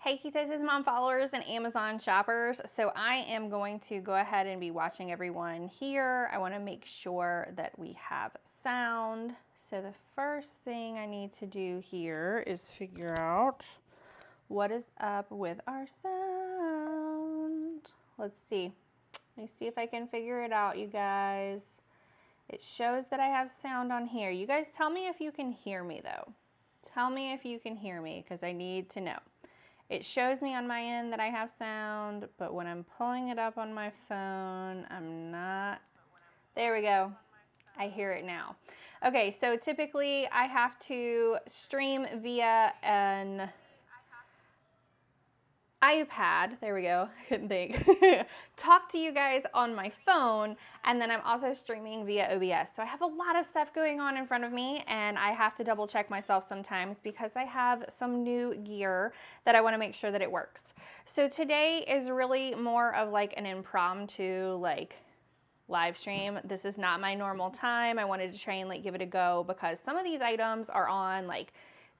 Hey Ketosis Mom followers and Amazon shoppers. So I am going to go ahead and be watching everyone here. I want to make sure that we have sound. So the first thing I need to do here is figure out what is up with our sound. Let's see. Let me see if I can figure it out, you guys. It shows that I have sound on here. You guys tell me if you can hear me though. Tell me if you can hear me because I need to know. It shows me on my end that I have sound, but when I'm pulling it up on my phone, I'm not. There we go. I hear it now. Okay, so typically I have to stream via an iPad, there we go, I couldn't think, talk to you guys on my phone, and then I'm also streaming via OBS. So I have a lot of stuff going on in front of me, and I have to double check myself sometimes because I have some new gear that I want to make sure that it works. So today is really more of like an impromptu live stream. This is not my normal time. I wanted to try and give it a go because some of these items are on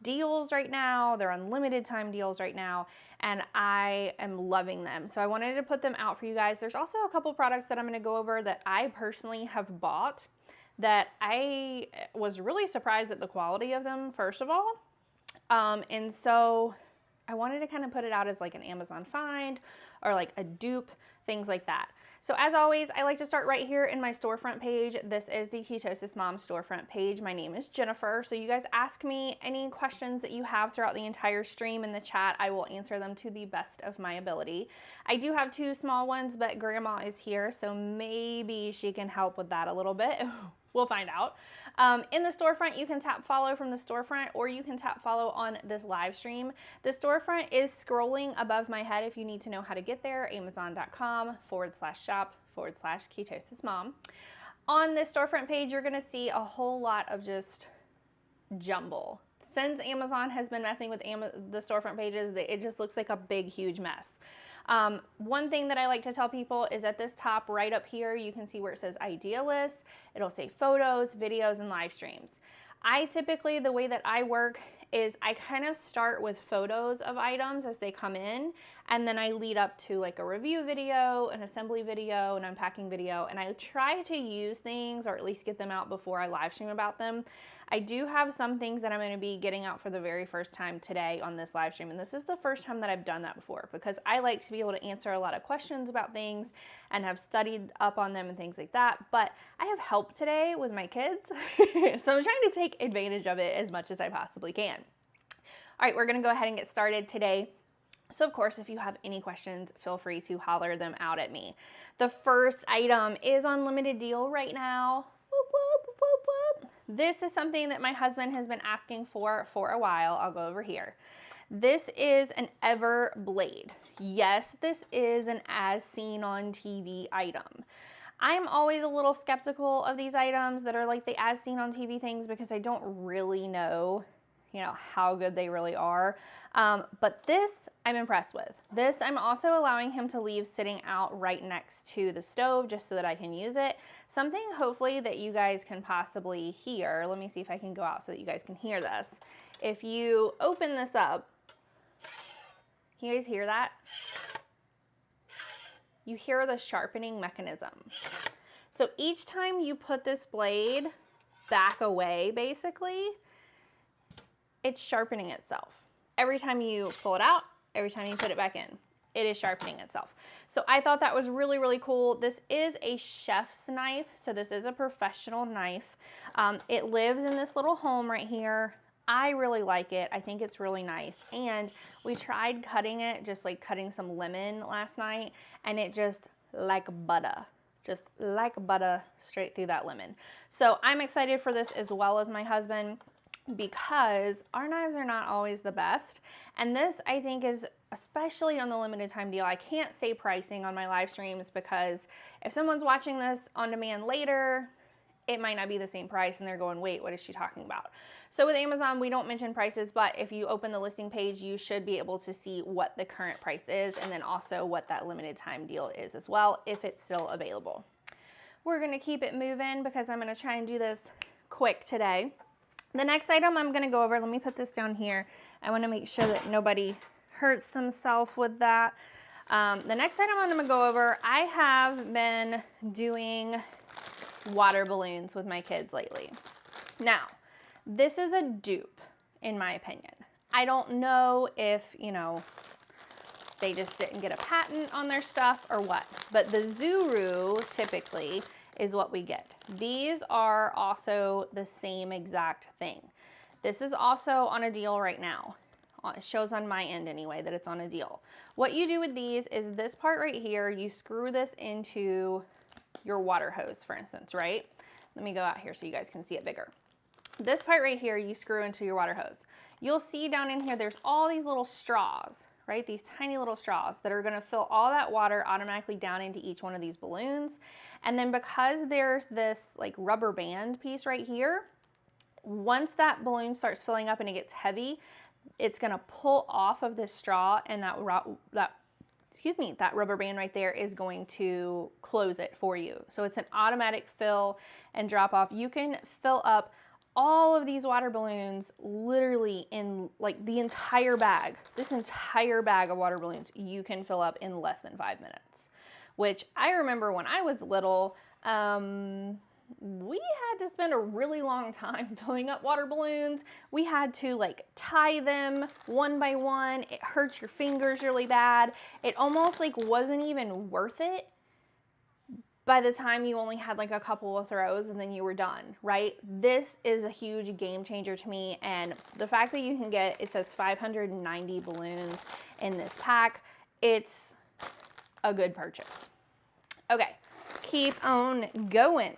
deals right now. They're on limited time deals right now, and I am loving them. So I wanted to put them out for you guys. There's also a couple products that I'm going to go over that I personally have bought that I was really surprised at the quality of them, first of all. And so I wanted to kind of put it out as an Amazon find or a dupe, things like that. So as always, I like to start right here in my storefront page. This is the Ketosis Mom storefront page. My name is Jennifer. So you guys ask me any questions that you have throughout the entire stream in the chat. I will answer them to the best of my ability. I do have two small ones, but Grandma is here, so maybe she can help with that a little bit. We'll find out. In the storefront, you can tap follow from the storefront, or you can tap follow on this live stream. The storefront is scrolling above my head if you need to know how to get there, amazon.com/shop/ketosismom. On this storefront page, you're going to see a whole lot of just jumble. Since Amazon has been messing with the storefront pages, it just looks like a big, huge mess. One thing that I like to tell people is at this top right up here, you can see where it says idea list. It'll say photos, videos, and live streams. I typically, the way that I work is I kind of start with photos of items as they come in, and then I lead up to a review video, an assembly video, an unpacking video, and I try to use things or at least get them out before I live stream about them. I do have some things that I'm going to be getting out for the very first time today on this live stream, and this is the first time that I've done that before because I like to be able to answer a lot of questions about things and have studied up on them and things like that, but I have help today with my kids, so I'm trying to take advantage of it as much as I possibly can. All right, we're going to go ahead and get started today. So of course, if you have any questions, feel free to holler them out at me. The first item is on limited deal right now. Whoop, whoop, whoop, whoop. This is something that my husband has been asking for a while. I'll go over here. This is an Everblade. Yes, this is an as seen on TV item. I'm always a little skeptical of these items that are the as seen on TV things because I don't really know, how good they really are. But this I'm impressed with. This I'm also allowing him to leave sitting out right next to the stove just so that I can use it. Something hopefully that you guys can possibly hear. Let me see if I can go out so that you guys can hear this. If you open this up, can you guys hear that? You hear the sharpening mechanism. So each time you put this blade back away, basically, it's sharpening itself. Every time you pull it out, every time you put it back in, it is sharpening itself. So I thought that was really, really cool. This is a chef's knife, so this is a professional knife. It lives in this little home right here. I really like it. I think it's really nice. And we tried cutting it, just cutting some lemon last night, and it just like butter straight through that lemon. So I'm excited for this as well as my husband because our knives are not always the best. And this I think is, especially on the limited time deal, I can't say pricing on my live streams because if someone's watching this on demand later, it might not be the same price and they're going, wait, what is she talking about? So with Amazon, we don't mention prices, but if you open the listing page, you should be able to see what the current price is and then also what that limited time deal is as well, if it's still available. We're gonna keep it moving because I'm gonna try and do this quick today. The next item I'm gonna go over, let me put this down here. I wanna make sure that nobody hurts themselves with that. The next item I'm gonna go over, I have been doing water balloons with my kids lately. Now, this is a dupe, in my opinion. I don't know if, you know, they just didn't get a patent on their stuff or what, but the Zuru typically is what we get. These are also the same exact thing. This is also on a deal right now. It shows on my end anyway that it's on a deal. What you do with these is this part right here, you screw this into your water hose, for instance, right? Let me go out here so you guys can see it bigger. This part right here, you screw into your water hose. You'll see down in here, there's all these little straws, right? These tiny little straws that are gonna fill all that water automatically down into each one of these balloons. And then because there's this like rubber band piece right here, once that balloon starts filling up and it gets heavy, it's gonna pull off of this straw, and that rubber band right there is going to close it for you. So it's an automatic fill and drop off. You can fill up all of these water balloons literally in like the entire bag. This entire bag of water balloons you can fill up in less than 5 minutes, which I remember when I was little, we had to spend a really long time filling up water balloons. We had to like tie them one by one. It hurts your fingers really bad. It almost like wasn't even worth it by the time you only had like a couple of throws and then you were done, right? This is a huge game changer to me, and the fact that you can get, it says 590 balloons in this pack, it's a good purchase. Okay, keep on going.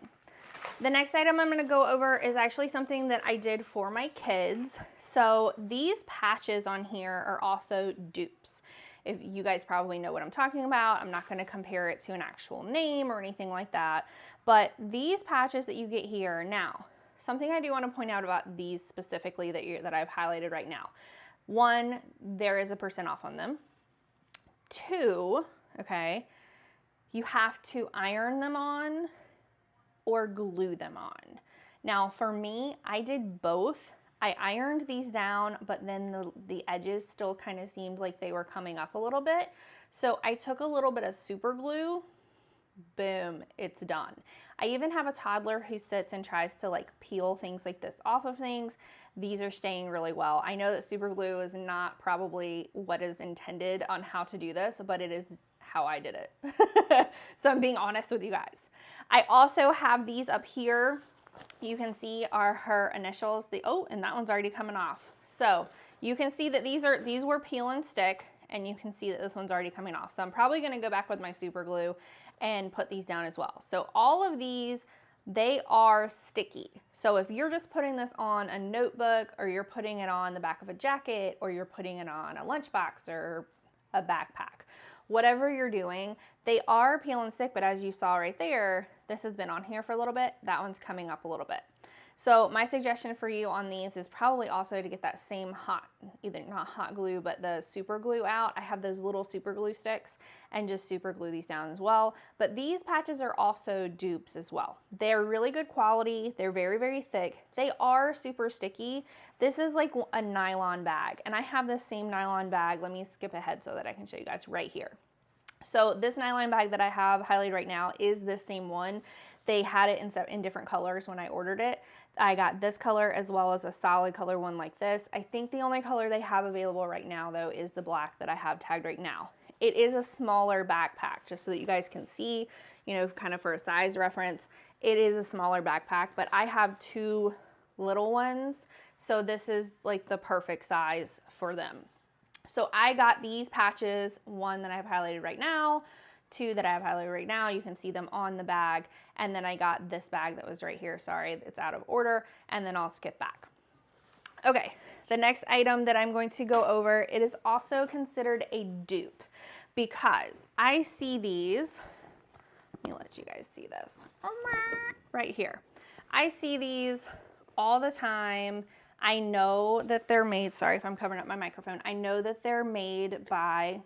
The next item I'm gonna go over is actually something that I did for my kids. So these patches on here are also dupes. If you guys probably know what I'm talking about, I'm not gonna compare it to an actual name or anything like that, but these patches that you get here, now, something I do wanna point out about these specifically that I've highlighted right now. 1, there is a % off on them. 2, okay, you have to iron them on or glue them on. Now for me, I did both. I ironed these down, but then the edges still kind of seemed like they were coming up a little bit. So I took a little bit of super glue, boom, it's done. I even have a toddler who sits and tries to like peel things like this off of things. These are staying really well. I know that super glue is not probably what is intended on how to do this, but it is how I did it. So I'm being honest with you guys. I also have these up here. You can see are her initials. And that one's already coming off. So you can see that these were peel and stick, and you can see that this one's already coming off. So I'm probably gonna go back with my super glue and put these down as well. So all of these, they are sticky. So if you're just putting this on a notebook, or you're putting it on the back of a jacket, or you're putting it on a lunchbox or a backpack, whatever you're doing, they are peel and stick, but as you saw right there, this has been on here for a little bit. That one's coming up a little bit. So my suggestion for you on these is probably also to get that same either not hot glue, but the super glue out. I have those little super glue sticks, and just super glue these down as well. But these patches are also dupes as well. They're really good quality. They're very, very thick. They are super sticky. This is like a nylon bag, and I have this same nylon bag. Let me skip ahead so that I can show you guys right here. So this nylon bag that I have highlighted right now is this same one. They had it in different colors when I ordered it. I got this color as well as a solid color one like this. I think the only color they have available right now though is the black that I have tagged right now. It is a smaller backpack, just so that you guys can see, you know, kind of for a size reference. It is a smaller backpack, but I have 2 little ones, so this is like the perfect size for them. So I got these patches, 1 that I have highlighted right now, 2 that I have highlighted right now. You can see them on the bag. And then I got this bag that was right here. Sorry, it's out of order. And then I'll skip back. Okay, the next item that I'm going to go over, it is also considered a dupe, because I see these. Let me let you guys see this right here. I see these all the time. I know that they're made, sorry if I'm covering up my microphone. I know that they're made by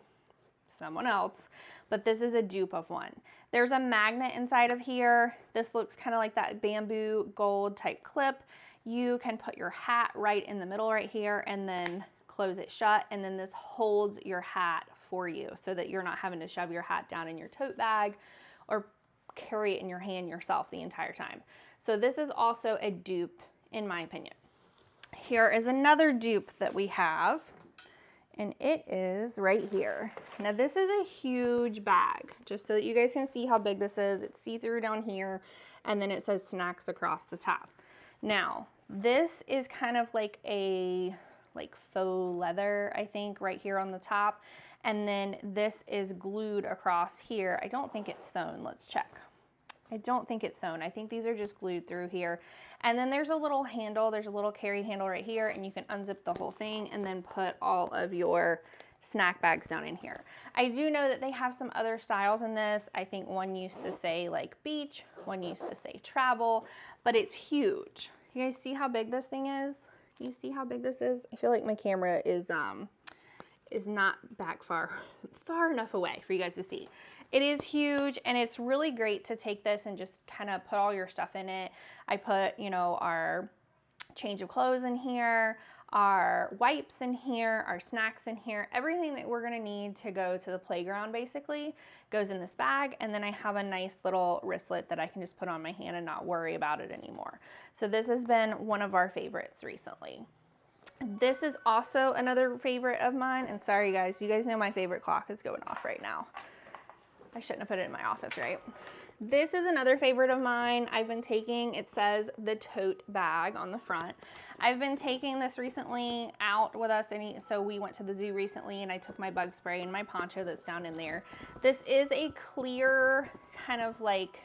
someone else, but this is a dupe of one. There's a magnet inside of here. This looks kind of like that bamboo gold type clip. You can put your hat right in the middle right here and then close it shut, and then this holds your hat for you so that you're not having to shove your hat down in your tote bag or carry it in your hand yourself the entire time. So this is also a dupe in my opinion. Here is another dupe that we have, and it is right here. Now this is a huge bag, just so that you guys can see how big this is. It's see-through down here, and then it says snacks across the top. Now, this is kind of like a faux leather, I think, right here on the top. And then this is glued across here. I don't think it's sewn. Let's check. I don't think it's sewn. I think these are just glued through here. And then there's a little handle. There's a little carry handle right here, and you can unzip the whole thing and then put all of your snack bags down in here. I do know that they have some other styles in this. I think one used to say like beach, one used to say travel, but it's huge. You guys see how big this thing is? You see how big this is? I feel like my camera is not back far enough away for you guys to see. It is huge, and it's really great to take this and just kind of put all your stuff in it. I put, you know, our change of clothes in here, our wipes in here, our snacks in here, everything that we're gonna need to go to the playground basically goes in this bag. And then I have a nice little wristlet that I can just put on my hand and not worry about it anymore. So this has been one of our favorites recently. This is also another favorite of mine, and sorry guys, you guys know my favorite clock is going off right now. I shouldn't have put it in my office, right? This is another favorite of mine. I've been taking, it says the tote bag on the front. I've been taking this recently out with us, so we went to the zoo recently and I took my bug spray and my poncho that's down in there. This is a clear kind of like,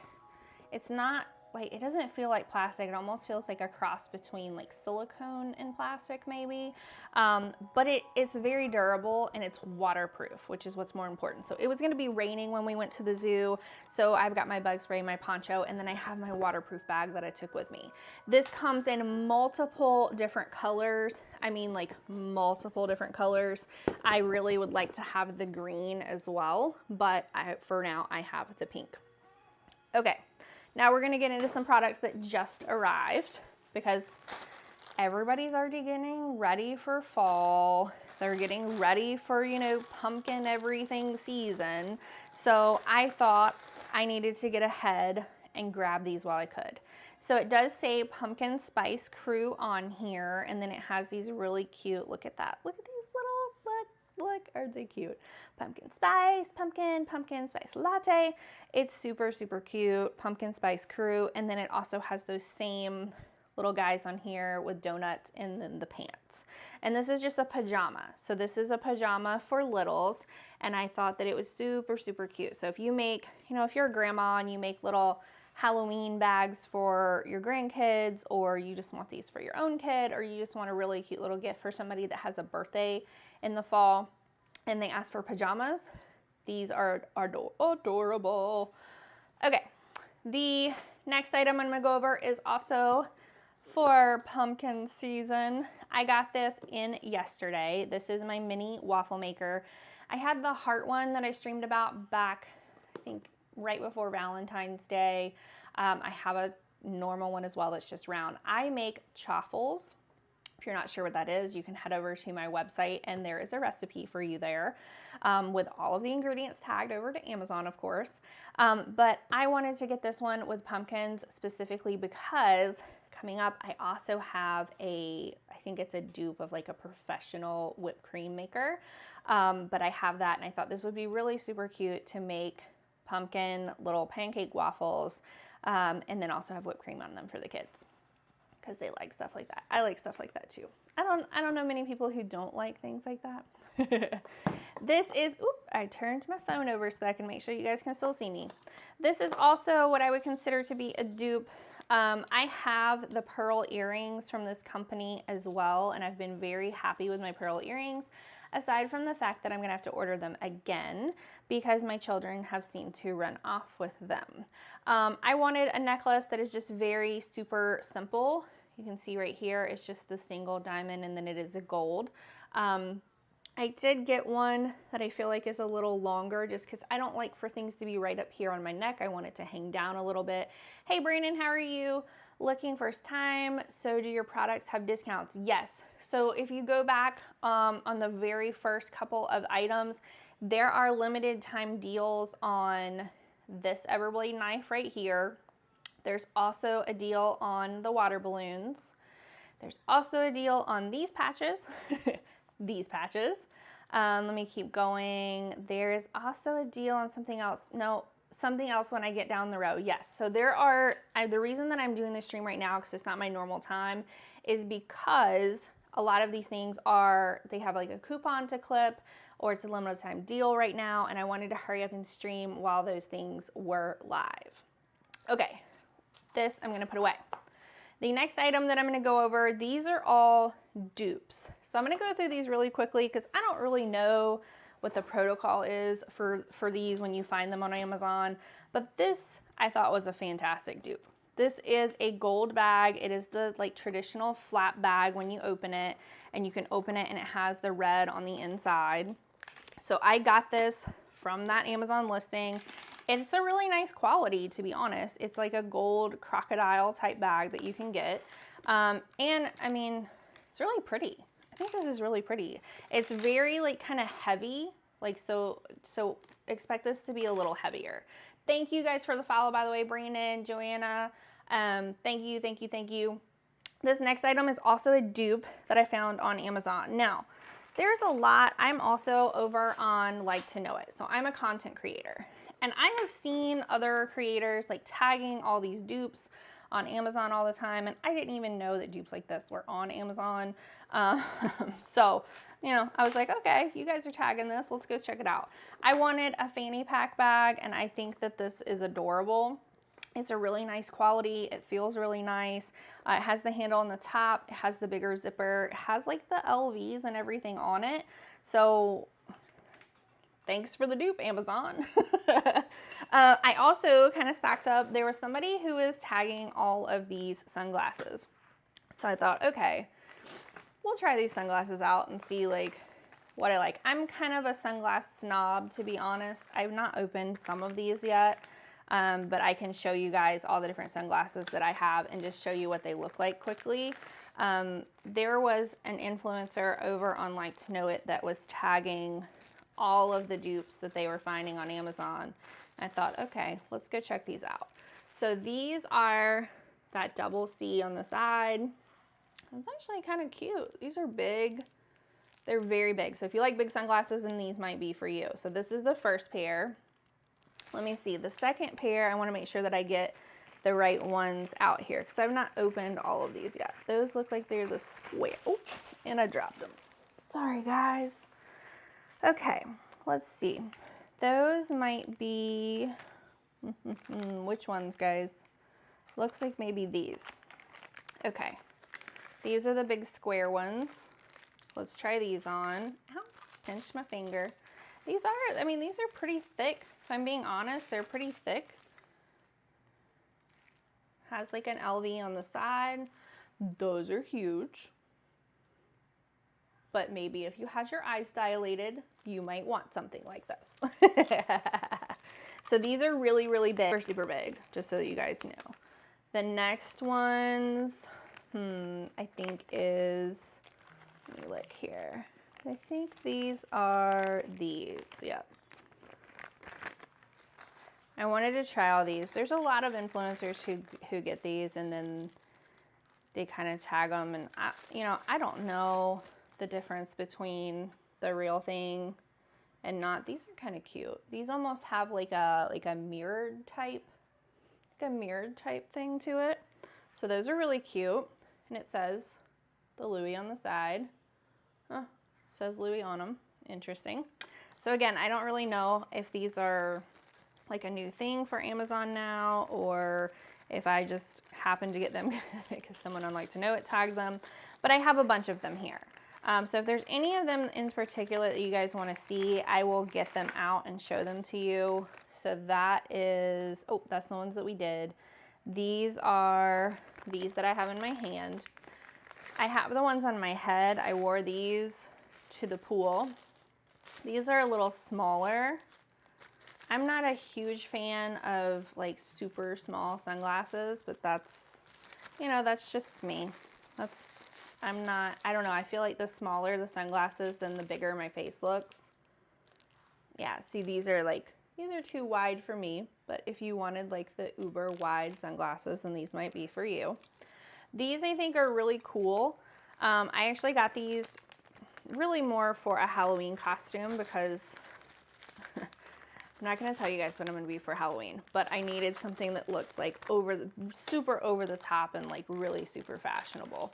it's not like, it doesn't feel like plastic. It almost feels like a cross between like silicone and plastic maybe. But it's very durable and it's waterproof, which is what's more important. So it was gonna be raining when we went to the zoo. So I've got my bug spray, my poncho, and then I have my waterproof bag that I took with me. This comes in multiple different colors. I mean like multiple different colors. I really would like to have the green as well, but for now I have the pink. Okay. Now we're gonna get into some products that just arrived because everybody's already getting ready for fall. They're getting ready for, you know, pumpkin everything season. So I thought I needed to get ahead and grab these while I could. So it does say Pumpkin Spice Crew on here, and then it has these really cute, look at that. Look at these little, look, are they cute? Pumpkin Spice, Pumpkin Spice Latte. It's super, super cute. Pumpkin Spice Crew. And then it also has those same little guys on here with donuts and then the pants. And this is just a pajama. So this is a pajama for littles. And I thought that it was super, super cute. So if you make, you know, if you're a grandma and you make little Halloween bags for your grandkids, or you just want these for your own kid, or you just want a really cute little gift for somebody that has a birthday in the fall and they ask for pajamas, these are adorable. Okay, the next item I'm gonna go over is also for pumpkin season. I got this in yesterday. This is my mini waffle maker. I had the heart one that I streamed about back, I think, right before Valentine's Day. I have a normal one as well that's just round. I make chaffles. If you're not sure what that is, you can head over to my website and there is a recipe for you there with all of the ingredients tagged over to Amazon, of course. But I wanted to get this one with pumpkins specifically because coming up, I also have I think it's a dupe of like a professional whipped cream maker. But I have that, and I thought this would be really super cute to make pumpkin little pancake waffles and then also have whipped cream on them for the kids, because they like stuff like that. I like stuff like that too. I don't know many people who don't like things like that. This is, I turned my phone over so I can make sure you guys can still see me. This is also what I would consider to be a dupe. I have the pearl earrings from this company as well, and I've been very happy with my pearl earrings, aside from the fact that I'm gonna have to order them again because my children have seemed to run off with them. I wanted a necklace that is just very super simple. You can see right here, it's just the single diamond and then it is a gold. I did get one that I feel like is a little longer just because I don't like for things to be right up here on my neck. I want it to hang down a little bit. Hey Brandon, how are you? looking first time, so do your products have discounts? Yes. So if you go back on the very first couple of items, there are limited time deals on this Everblade knife right here. There's also a deal on the water balloons. There's also a deal on these patches, these patches. Let me keep going. There's also a deal on something else. No, something else when I get down the road. Yes. So there are, the reason that I'm doing this stream right now, because it's not my normal time, is because a lot of these things are, they have like a coupon to clip, or it's a limited time deal right now, and I wanted to hurry up and stream while those things were live. Okay, this I'm gonna put away. The next item that I'm gonna go over, these are all dupes. So I'm gonna go through these really quickly because I don't really know what the protocol is for these when you find them on Amazon, but this I thought was a fantastic dupe. This is a gold bag. It is the like traditional flat bag when you open it, and you can open it and it has the red on the inside. So I got this from that Amazon listing. It's a really nice quality, to be honest. It's like a gold crocodile type bag that you can get. And I mean, it's really pretty. I think this is really pretty. It's very like kind of heavy, like so expect this to be a little heavier. Thank you guys for the follow, by the way, Brandon, Joanna. Thank you, thank you, thank you. This next item is also a dupe that I found on Amazon. Now, there's a lot. I'm also over on Like to Know It. So I'm a content creator. And I have seen other creators like tagging all these dupes on Amazon all the time. And I didn't even know that dupes like this were on Amazon. So, you know, I was like, okay, you guys are tagging this. Let's go check it out. I wanted a fanny pack bag, and I think that this is adorable. It's a really nice quality. It feels really nice. It has the handle on the top. It has the bigger zipper. It has like the LVs and everything on it. So thanks for the dupe, Amazon. I also kind of stacked up. There was somebody who was tagging all of these sunglasses. So I thought, okay, we'll try these sunglasses out and see like what I like. I'm kind of a sunglass snob, to be honest. I've not opened some of these yet, but I can show you guys all the different sunglasses that I have and just show you what they look like quickly. There was an influencer over on Like to Know It that was tagging all of the dupes that they were finding on Amazon. I thought, okay, let's go check these out. So these are that double C on the side. It's actually kind of cute. These are big. They're very big. So if you like big sunglasses, then these might be for you. So this is the first pair. Let me see. The second pair, I want to make sure that I get the right ones out here because I've not opened all of these yet. Those look like they're the square. Oh, and I dropped them. Sorry, guys. Okay, let's see. Those might be, which ones, guys? Looks like maybe these. Okay, these are the big square ones. Let's try these on. Ow, pinched my finger. These are, I mean, these are pretty thick. If I'm being honest, they're pretty thick. Has like an LV on the side. Those are huge. But maybe if you had your eyes dilated, you might want something like this. So these are really, really big. They're super big, just so you guys know. The next ones, I think is, let me look here. I think these are these, yep. I wanted to try all these. There's a lot of influencers who get these and then they kind of tag them, and I don't know the difference between the real thing and not. These are kind of cute. These almost have like a mirrored type, thing to it. So those are really cute, and it says the Louis on the side. Oh, it says Louis on them. Interesting. So again, I don't really know if these are like a new thing for Amazon now, or if I just happened to get them because someone on Like to Know It tagged them, but I have a bunch of them here. So if there's any of them in particular that you guys want to see, I will get them out and show them to you. So that is, oh, that's the ones that we did. These are these that I have in my hand. I have the ones on my head. I wore these to the pool. These are a little smaller. I'm not a huge fan of like super small sunglasses, but that's you know, that's just me. I don't know. I feel like the smaller the sunglasses, then the bigger my face looks. Yeah, see, these are too wide for me, but if you wanted like the uber wide sunglasses, then these might be for you. These I think are really cool. I actually got these really more for a Halloween costume because I'm not going to tell you guys what I'm going to be for Halloween, but I needed something that looked like super over the top and like really super fashionable.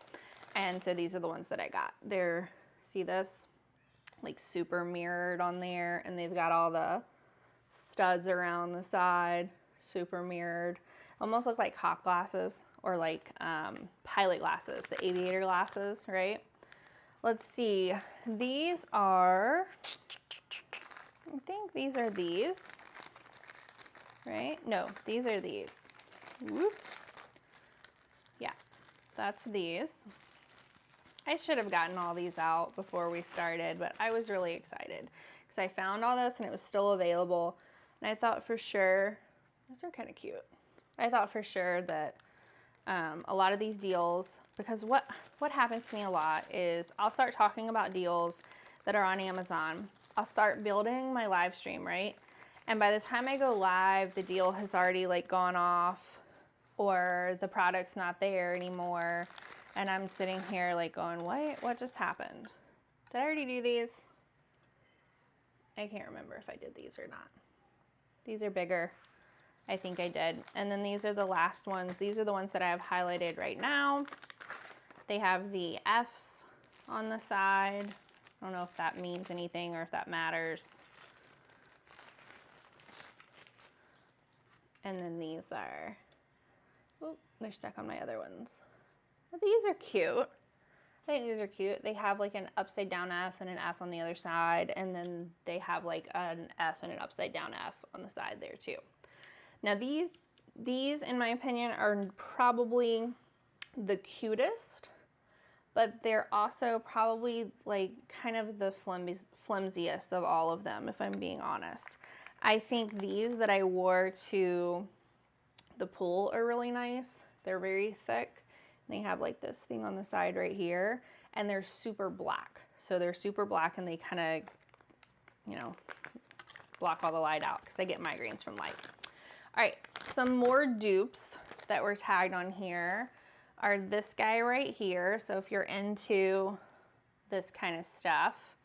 And so these are the ones that I got. They're, see this? Like super mirrored on there, and they've got all the studs around the side, super mirrored. Almost look like cop glasses or like pilot glasses, the aviator glasses, right? Let's see. These are, I think these are these, right? No, these are these. Whoop. Yeah, that's these. I should have gotten all these out before we started, but I was really excited because I found all this and it was still available. And I thought for sure, those are kind of cute. I thought for sure that a lot of these deals, because what happens to me a lot is I'll start talking about deals that are on Amazon. I'll start building my live stream, right? And by the time I go live, the deal has already like gone off or the product's not there anymore. And I'm sitting here like going, what just happened? Did I already do these? I can't remember if I did these or not. These are bigger. I think I did. And then these are the last ones. These are the ones that I have highlighted right now. They have the F's on the side. I don't know if that means anything or if that matters. And then these are, oop, they're stuck on my other ones. But these are cute. I think these are cute. They have like an upside down F and an F on the other side. And then they have like an F and an upside down F on the side there too. Now these in my opinion are probably the cutest, but they're also probably like kind of the flimsiest of all of them, if I'm being honest. I think these that I wore to the pool are really nice. They're very thick. They have like this thing on the side right here, and they're super black. So they're super black and they kind of, you know, block all the light out because I get migraines from light. All right, some more dupes that were tagged on here are this guy right here. So if you're into this kind of stuff,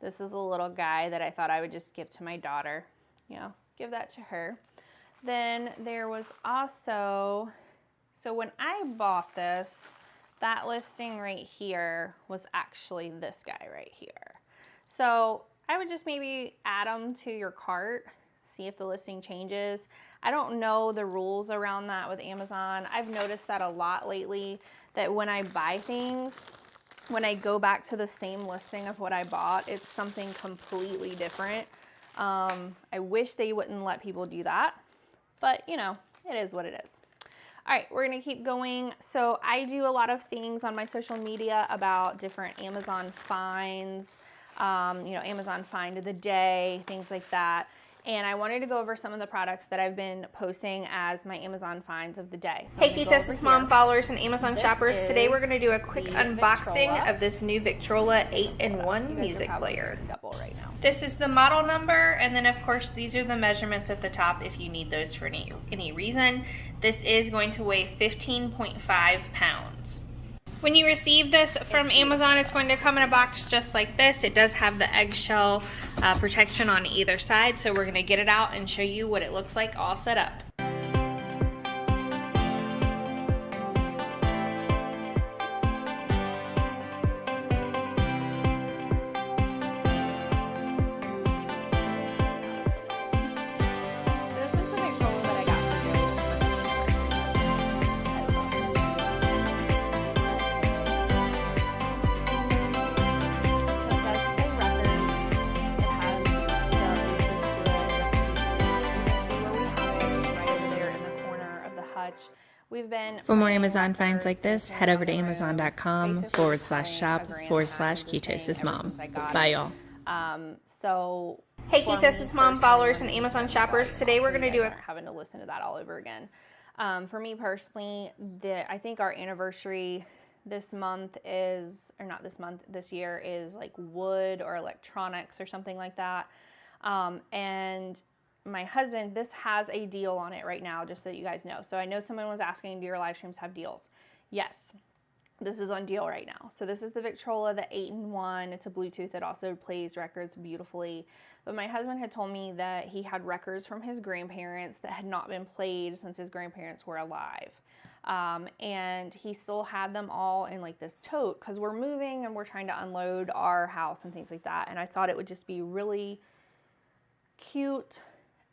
this is a little guy that I thought I would just give to my daughter. You know, give that to her. Then there was also, so when I bought this, that listing right here was actually this guy right here. So I would just maybe add them to your cart, see if the listing changes. I don't know the rules around that with Amazon. I've noticed that a lot lately, that when I buy things, when I go back to the same listing of what I bought, it's something completely different. I wish they wouldn't let people do that, but you know, it is what it is. All right, we're gonna keep going. So I do a lot of things on my social media about different Amazon finds, you know, Amazon find of the day, things like that. And I wanted to go over some of the products that I've been posting as my Amazon finds of the day. So hey Keatus Mom followers and Amazon shoppers. Today we're going to do a quick unboxing of this new Victrola 8-in-1 music player. Double right now. This is the model number, and then of course these are the measurements at the top if you need those for any reason. This is going to weigh 15.5 pounds. When you receive this from Amazon, it's going to come in a box just like this. It does have the eggshell protection on either side, so we're going to get it out and show you what it looks like all set up. For more Amazon finds like this, head over to amazon.com/shop/ketosis-mom. Bye, y'all. So hey Keatus Mom followers and Amazon shoppers. Today we're going to do having to listen to that all over again. For me personally, I think our anniversary this month is, or not this month, this year is like wood or electronics or something like that. And my husband, this has a deal on it right now, just so you guys know. So I know someone was asking, do your live streams have deals? Yes, this is on deal right now. So this is the Victrola, the 8-in-1. It's a Bluetooth. It also plays records beautifully. But my husband had told me that he had records from his grandparents that had not been played since his grandparents were alive. And he still had them all in like this tote because we're moving and we're trying to unload our house and things like that. And I thought it would just be really cute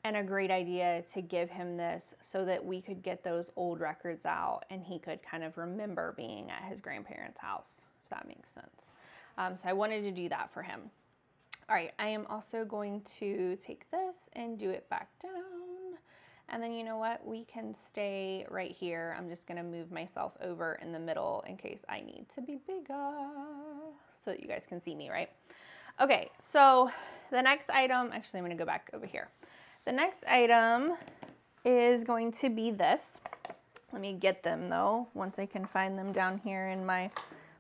and a great idea to give him this so that we could get those old records out and he could kind of remember being at his grandparents' house, if that makes sense. So I wanted to do that for him. All right, I am also going to take this and do it back down. And then you know what? We can stay right here. I'm just gonna move myself over in the middle in case I need to be bigger so that you guys can see me, right? Okay, so the next item, actually I'm gonna go back over here. The next item is going to be this. Let me get them though, once I can find them down here in my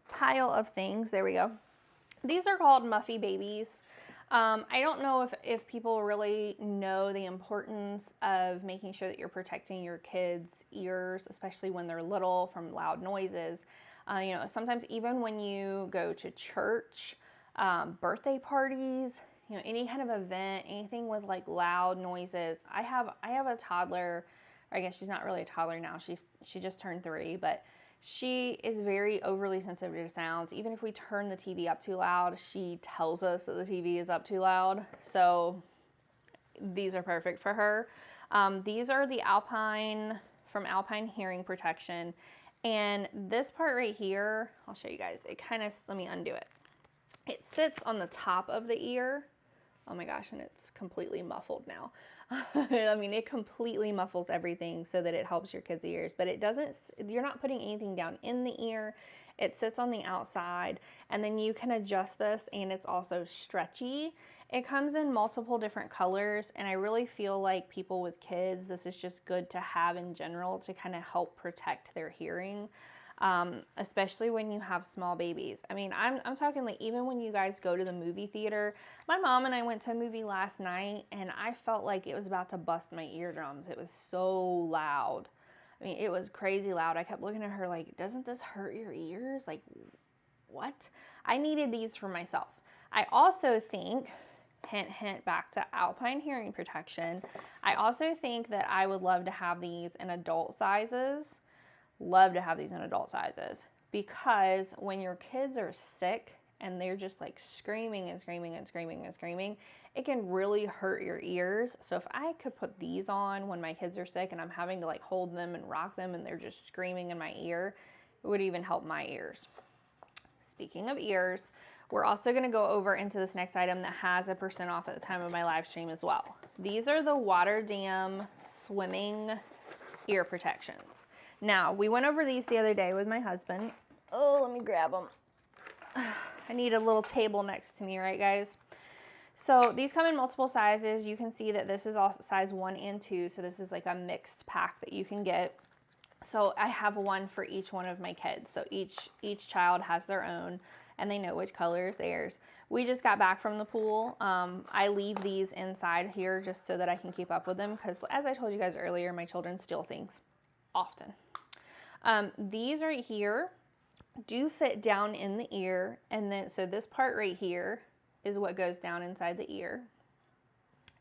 pile of things. There we go. These are called Muffy Babies. I don't know if people really know the importance of making sure that you're protecting your kids' ears, especially when they're little, from loud noises. You know, sometimes even when you go to church, birthday parties, you know, any kind of event, anything with like loud noises. I have a toddler, or I guess she's not really a toddler now. She just turned 3, but she is very overly sensitive to sounds. Even if we turn the TV up too loud, she tells us that the TV is up too loud. So these are perfect for her. These are the Alpine, from Alpine Hearing Protection. And this part right here, I'll show you guys. It kind of, let me undo it. It sits on the top of the ear. Oh my gosh, and it's completely muffled now. I mean, it completely muffles everything so that it helps your kids' ears, but it doesn't, you're not putting anything down in the ear. It sits on the outside, and then you can adjust this, and it's also stretchy. It comes in multiple different colors, and I really feel like people with kids, this is just good to have in general to kind of help protect their hearing. Especially when you have small babies. I mean, I'm talking like even when you guys go to the movie theater. My mom and I went to a movie last night and I felt like it was about to bust my eardrums. It was so loud. I mean, it was crazy loud. I kept looking at her like, doesn't this hurt your ears? Like, what? I needed these for myself. I also think, hint, hint, back to Alpine Hearing Protection. I also think that I would love to have these in adult sizes. Love to have these in adult sizes, because when your kids are sick and they're just like screaming and screaming and screaming and screaming, it can really hurt your ears. So if I could put these on when my kids are sick and I'm having to like hold them and rock them and they're just screaming in my ear, it would even help my ears. Speaking of ears, we're also going to go over into this next item that has a % off at the time of my live stream as well. These are the Water Dam swimming ear protections. Now, we went over these the other day with my husband. Oh, let me grab them. I need a little table next to me, right, guys? So these come in multiple sizes. You can see that this is also size 1 and 2. So this is like a mixed pack that you can get. So I have one for each one of my kids. So each child has their own, and they know which color is theirs. We just got back from the pool. I leave these inside here just so that I can keep up with them, because as I told you guys earlier, my children steal things often. These right here do fit down in the ear, and then so this part right here is what goes down inside the ear,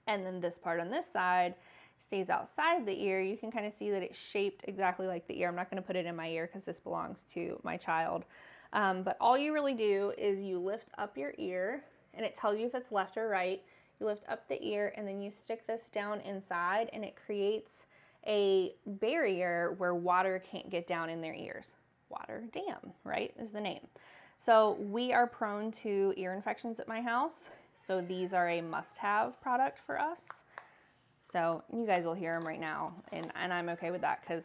and then this part on this side stays outside the ear. You can kind of see that it's shaped exactly like the ear. I'm not going to put it in my ear because this belongs to my child, but all you really do is you lift up your ear, and it tells you if it's left or right. You lift up the ear, and then you stick this down inside, and it creates a barrier where water can't get down in their ears. Water Dam, right, is the name. So we are prone to ear infections at my house, so these are a must-have product for us. So you guys will hear them right now, and I'm okay with that because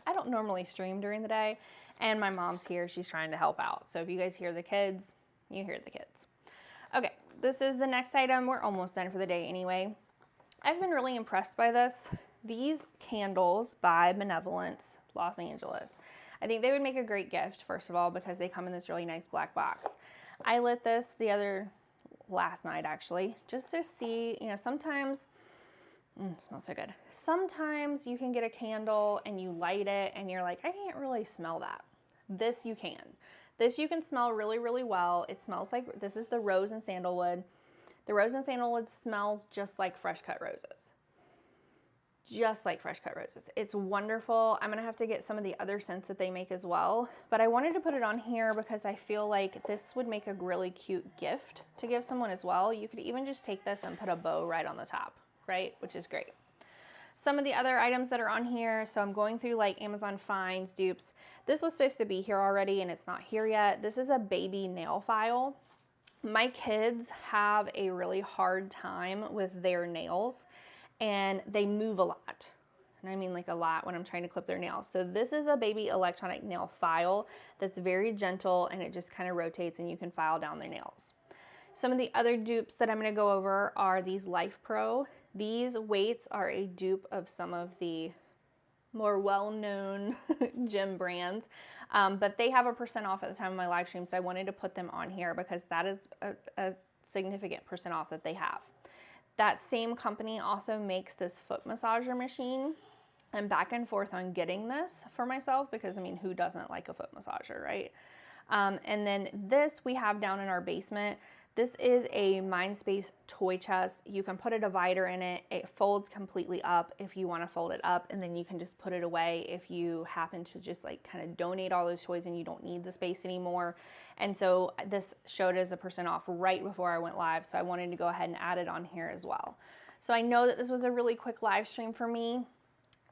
I don't normally stream during the day, and my mom's here. She's trying to help out. So if you guys hear the kids, you hear the kids. Okay, this is the next item. We're almost done for the day anyway. I've been really impressed by this. these candles by Benevolence Los Angeles. I think they would make a great gift, first of all, because they come in this really nice black box. I lit this last night actually, just to see, you know, sometimes, it smells so good. Sometimes you can get a candle and you light it and you're like, I can't really smell that. This you can. This you can smell really, really well. It smells like, this is the rose and sandalwood. The rose and sandalwood smells just like fresh cut roses. Just like fresh cut roses. It's wonderful. I'm gonna have to get some of the other scents that they make as well, but I wanted to put it on here because I feel like this would make a really cute gift to give someone as well. You could even just take this and put a bow right on the top, right? Which is great. Some of the other items that are on here, so I'm going through like Amazon finds, dupes. This was supposed to be here already and it's not here yet. This is a baby nail file. My kids have a really hard time with their nails and they move a lot. And I mean like a lot when I'm trying to clip their nails. So this is a baby electronic nail file that's very gentle and it just kind of rotates and you can file down their nails. Some of the other dupes that I'm gonna go over are these Life Pro. These weights are a dupe of some of the more well-known gym brands, but they have a % off at the time of my live stream, so I wanted to put them on here because that is a significant % off that they have. That same company also makes this foot massager machine. I'm back and forth on getting this for myself because, I mean, who doesn't like a foot massager, right? And then this we have down in our basement. This is a Mindspace toy chest. You can put a divider in it. It folds completely up if you want to fold it up, and then you can just put it away if you happen to just like kind of donate all those toys and you don't need the space anymore. And so this showed as a % off right before I went live, so I wanted to go ahead and add it on here as well. So I know that this was a really quick live stream for me.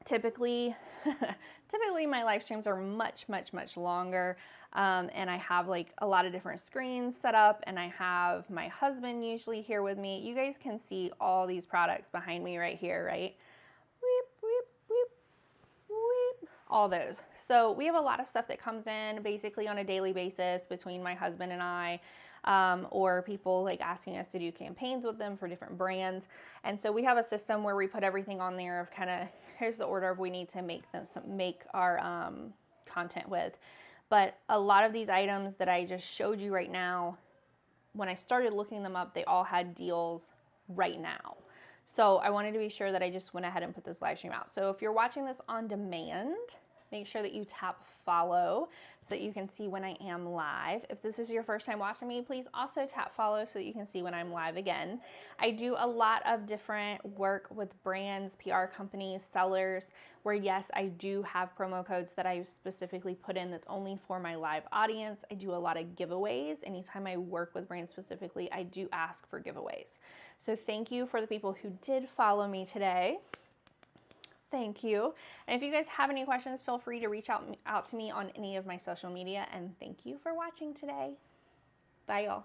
Typically my live streams are much longer, and I have like a lot of different screens set up, and I have my husband usually here with me. You guys can see all these products behind me right here, right? Weep, weep, weep, weep, all those. So we have a lot of stuff that comes in basically on a daily basis between my husband and I, or people like asking us to do campaigns with them for different brands. And so we have a system where we put everything on there of kind of, here's the order of we need to make our content with. But a lot of these items that I just showed you right now, when I started looking them up, they all had deals right now. So I wanted to be sure that I just went ahead and put this live stream out. So if you're watching this on demand, make sure that you tap follow so that you can see when I am live. If this is your first time watching me, please also tap follow so that you can see when I'm live again. I do a lot of different work with brands, PR companies, sellers, where yes, I do have promo codes that I specifically put in that's only for my live audience. I do a lot of giveaways. Anytime I work with brands specifically, I do ask for giveaways. So thank you for the people who did follow me today. Thank you. And if you guys have any questions, feel free to reach out to me on any of my social media. And thank you for watching today. Bye, y'all.